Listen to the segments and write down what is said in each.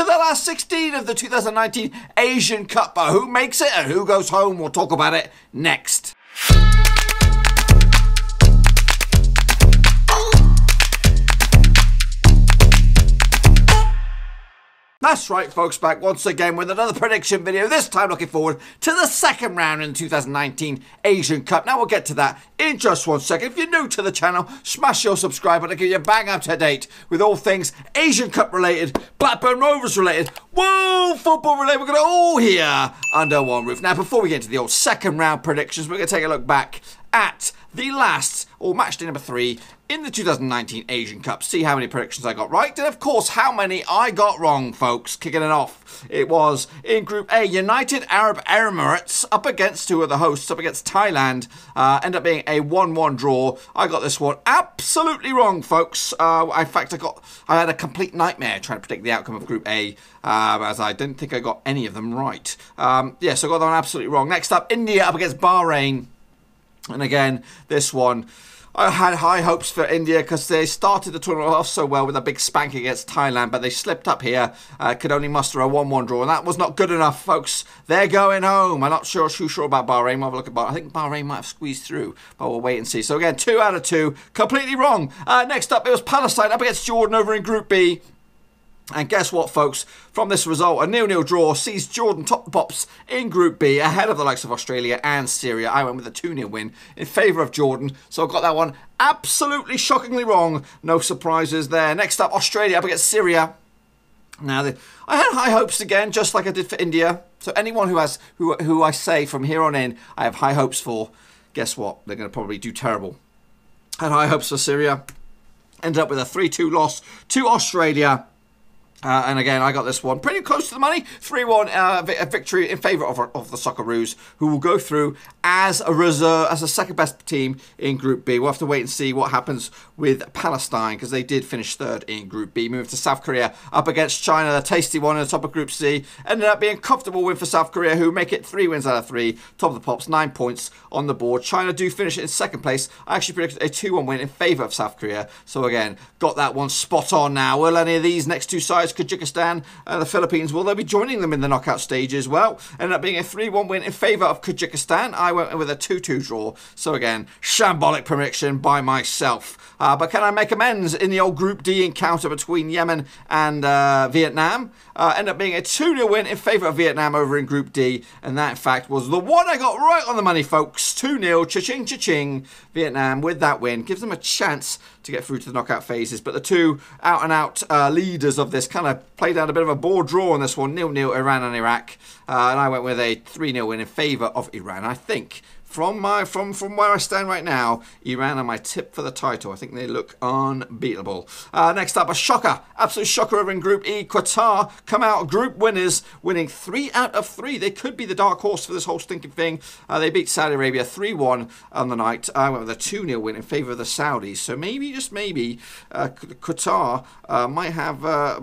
to the last 16 of the 2019 Asian Cup. But who makes it and who goes home? We'll talk about it next. That's right, folks, back once again with another prediction video, this time looking forward to the second round in the 2019 Asian Cup. Now we'll get to that in just 1 second. If you're new to the channel, smash your subscribe button to get you bang up to date with all things Asian Cup related, Blackburn Rovers related, World Football related. We're going to all here under one roof. Now, before we get into the old second round predictions, we're going to take a look back at the last, or match day number 3, in the 2019 Asian Cup. See how many predictions I got right, and of course how many I got wrong, folks. Kicking it off, it was in Group A, United Arab Emirates up against, who are the hosts, up against Thailand. Ended up being a 1-1 draw. I got this one absolutely wrong, folks. In fact, I had a complete nightmare trying to predict the outcome of Group A, as I didn't think I got any of them right. Yeah, so I got that one absolutely wrong. Next up, India up against Bahrain. And again, this one, I had high hopes for India because they started the tournament off so well with a big spank against Thailand, but they slipped up here, could only muster a 1-1 draw, and that was not good enough, folks. They're going home. I'm not too sure about Bahrain. We'll have a look at Bahrain. I think Bahrain might have squeezed through, but we'll wait and see. So again, 2 out of 2, completely wrong. Next up, it was Palestine up against Jordan over in Group B. And guess what, folks? From this result, a 0-0 draw sees Jordan top the pops in Group B ahead of the likes of Australia and Syria. I went with a 2-0 win in favour of Jordan, so I got that one absolutely shockingly wrong. No surprises there. Next up, Australia up against Syria. Now, I had high hopes again, just like I did for India. So anyone who I say from here on in, I have high hopes for, guess what? They're going to probably do terrible. Had high hopes for Syria. Ended up with a 3-2 loss to Australia. And again, I got this one pretty close to the money. 3-1 victory in favour of the Socceroos, who will go through as a reserve, as a second best team in Group B. We'll have to wait and see what happens with Palestine, because they did finish 3rd in Group B. Moved to South Korea up against China, the tasty one in the top of Group C. Ended up being a comfortable win for South Korea, who make it 3 wins out of 3. Top of the pops, 9 points on the board. China do finish it in 2nd place. I actually predicted a 2-1 win in favour of South Korea. So again, got that one spot on now. Will any of these next 2 sides, Kyrgyzstan and the Philippines, will they be joining them in the knockout stages? Well, ended up being a 3-1 win in favour of Kyrgyzstan. I went with a 2-2 draw. So again, shambolic prediction by myself. But can I make amends in the old Group D encounter between Yemen and Vietnam? Ended up being a 2-0 win in favour of Vietnam over in Group D. And that, in fact, was the one I got right on the money, folks. 2-0, cha-ching, cha-ching. Vietnam, with that win, gives them a chance to get through to the knockout phases. But the 2 out-and-out leaders of this kind of played out a bit of a board draw on this one. 0-0, Iran and Iraq. And I went with a 3-0 win in favour of Iran. I think from where I stand right now, Iran are my tip for the title. I think they look unbeatable. Next up, a shocker. Absolute shocker over in Group E. Qatar come out group winners, winning 3 out of 3. They could be the dark horse for this whole stinking thing. They beat Saudi Arabia 3-1 on the night. I went with a 2-0 win in favour of the Saudis. So maybe, just maybe, Qatar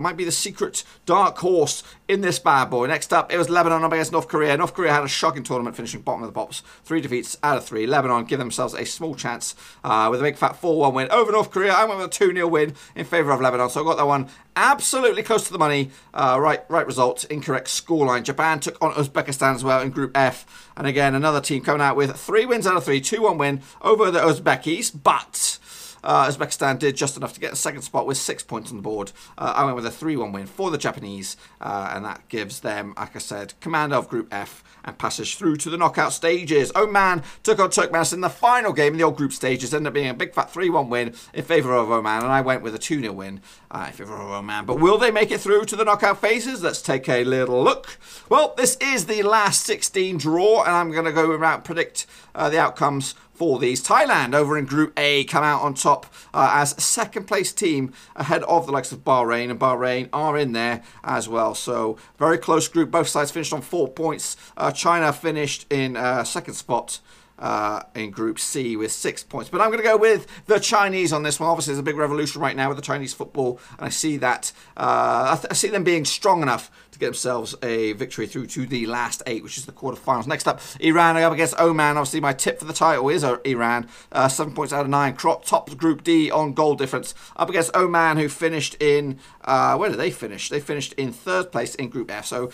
might be the secret dark horse in this bad boy. Next up, it was Lebanon up against North Korea. North Korea had a shocking tournament, finishing bottom of the pops. 3 defeats out of 3. Lebanon give themselves a small chance with a big fat 4-1 win over North Korea. I went with a 2-0 win in favour of Lebanon, so I got that one absolutely close to the money. Right result, incorrect scoreline. Japan took on Uzbekistan as well in Group F, and again another team coming out with 3 wins out of 3, 2-1 win over the Uzbekis, but Uzbekistan did just enough to get a 2nd spot with 6 points on the board. I went with a 3-1 win for the Japanese, and that gives them, like I said, command of Group F and passage through to the knockout stages. Oman took on Turkmenistan in the final game in the old group stages, ended up being a big fat 3-1 win in favour of Oman, and I went with a 2-0 win in favour of Oman. But will they make it through to the knockout phases? Let's take a little look. Well, this is the last 16 draw, and I'm going to go around and predict the outcomes for these. Thailand over in Group A come out on top as second place team ahead of the likes of Bahrain, and Bahrain are in there as well. So very close group. Both sides finished on 4 points. China finished in 2nd spot. in Group C with 6 points. But I'm going to go with the Chinese on this one. Obviously, there's a big revolution right now with the Chinese football, and I see that I see them being strong enough to get themselves a victory through to the last 8, which is the quarterfinals. Next up, Iran are up against Oman. Obviously, my tip for the title is Iran. 7 points out of 9. Top Group D on goal difference. Up against Oman, who finished in where did they finish? They finished in 3rd place in Group F. So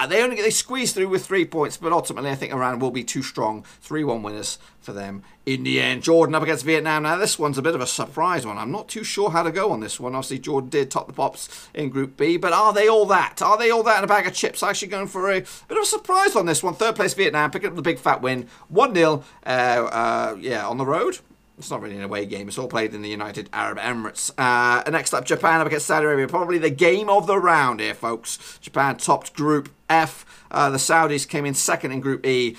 they squeezed through with 3 points, but ultimately I think Iran will be too strong. 3-1 winners for them in the end. Jordan up against Vietnam. Now this one's a bit of a surprise one. I'm not too sure how to go on this one. Obviously Jordan did top the pops in Group B, but are they all that? Are they all that in a bag of chips? Actually going for a bit of a surprise on this one. 3rd place Vietnam, picking up the big fat win. 1-0 yeah, on the road. It's not really an away game. It's all played in the United Arab Emirates. Next up, Japan up against Saudi Arabia. Probably the game of the round here, folks. Japan topped Group F. The Saudis came in 2nd in Group E.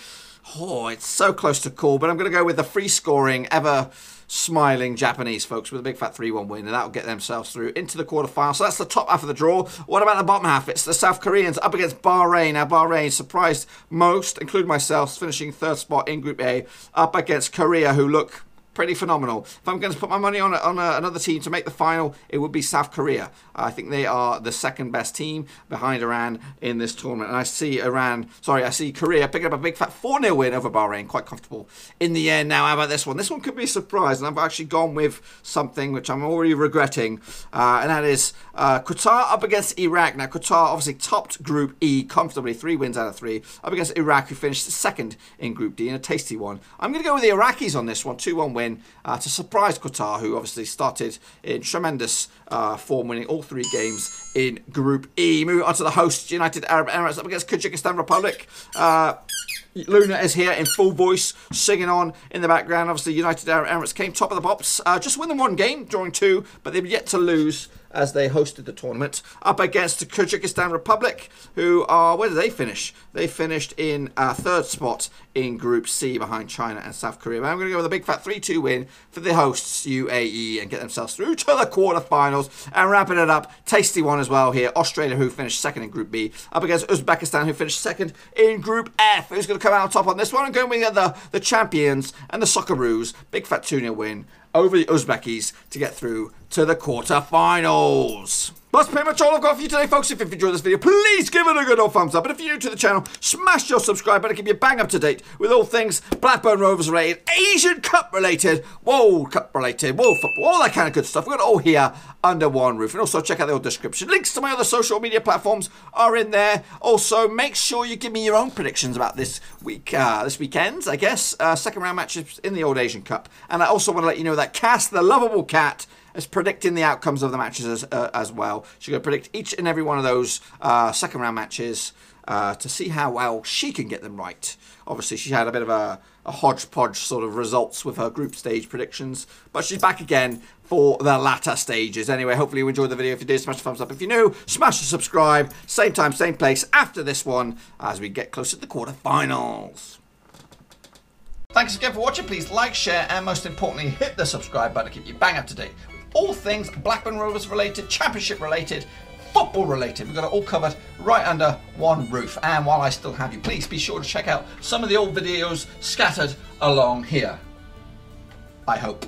Oh, it's so close to call, but I'm going to go with the free-scoring, ever-smiling Japanese, folks, with a big fat 3-1 win, and that'll get themselves through into the quarterfinals. So that's the top half of the draw. What about the bottom half? It's the South Koreans up against Bahrain. Now, Bahrain surprised most, including myself, finishing 3rd spot in Group A, up against Korea, who look pretty phenomenal. If I'm going to put my money on another team to make the final, it would be South Korea. I think they are the 2nd best team behind Iran in this tournament. And I see I see Korea picking up a big fat 4-0 win over Bahrain. Quite comfortable in the end. Now, how about this one? This one could be a surprise, and I've actually gone with something which I'm already regretting, and that is Qatar up against Iraq. Now, Qatar obviously topped Group E comfortably, 3 wins out of 3, up against Iraq, who finished 2nd in Group D in a tasty one. I'm going to go with the Iraqis on this one, 2-1 win to surprise Qatar, who obviously started in tremendous form, winning all 3 games in Group E. Moving on to the hosts, United Arab Emirates up against Kyrgyzstan Republic. Luna is here in full voice, singing on in the background. Obviously, United Arab Emirates came top of the pops, just winning 1 game, drawing 2, but they've yet to lose as they hosted the tournament. Up against the Kyrgyzstan Republic, who are, where did they finish? They finished in 3rd spot in Group C behind China and South Korea. But I'm going to go with a big fat 3-2 win for the hosts, UAE, and get themselves through to the quarterfinals. And wrapping it up, tasty one as well here. Australia, who finished 2nd in Group B, up against Uzbekistan, who finished 2nd in Group F. Who's going to come out on top on this one? I'm going with the champions and the Socceroos. Big fat 2-0 win over the Uzbekis to get through to the quarterfinals. That's pretty much all I've got for you today, folks. If you've enjoyed this video, please give it a good old thumbs up. And if you're new to the channel, smash your subscribe button to keep you bang up to date with all things Blackburn Rovers related, Asian Cup related, World Cup related, world football, all that kind of good stuff. We've got it all here under one roof. And also check out the old description. Links to my other social media platforms are in there. Also, make sure you give me your own predictions about this weekend, I guess. 2nd round matches in the old Asian Cup. And I also want to let you know that Cass, the lovable cat, is predicting the outcomes of the matches as well. She's going to predict each and every one of those 2nd round matches to see how well she can get them right. Obviously, she had a bit of a hodgepodge sort of results with her group stage predictions, but she's back again for the latter stages. Anyway, hopefully you enjoyed the video. If you did, smash the thumbs up. If you're new, smash the subscribe. Same time, same place after this one as we get closer to the quarterfinals. Thanks again for watching. Please like, share, and most importantly, hit the subscribe button to keep you bang up to date. All things Blackburn Rovers related, championship related, football related. We've got it all covered right under one roof. And while I still have you, please be sure to check out some of the old videos scattered along here. I hope.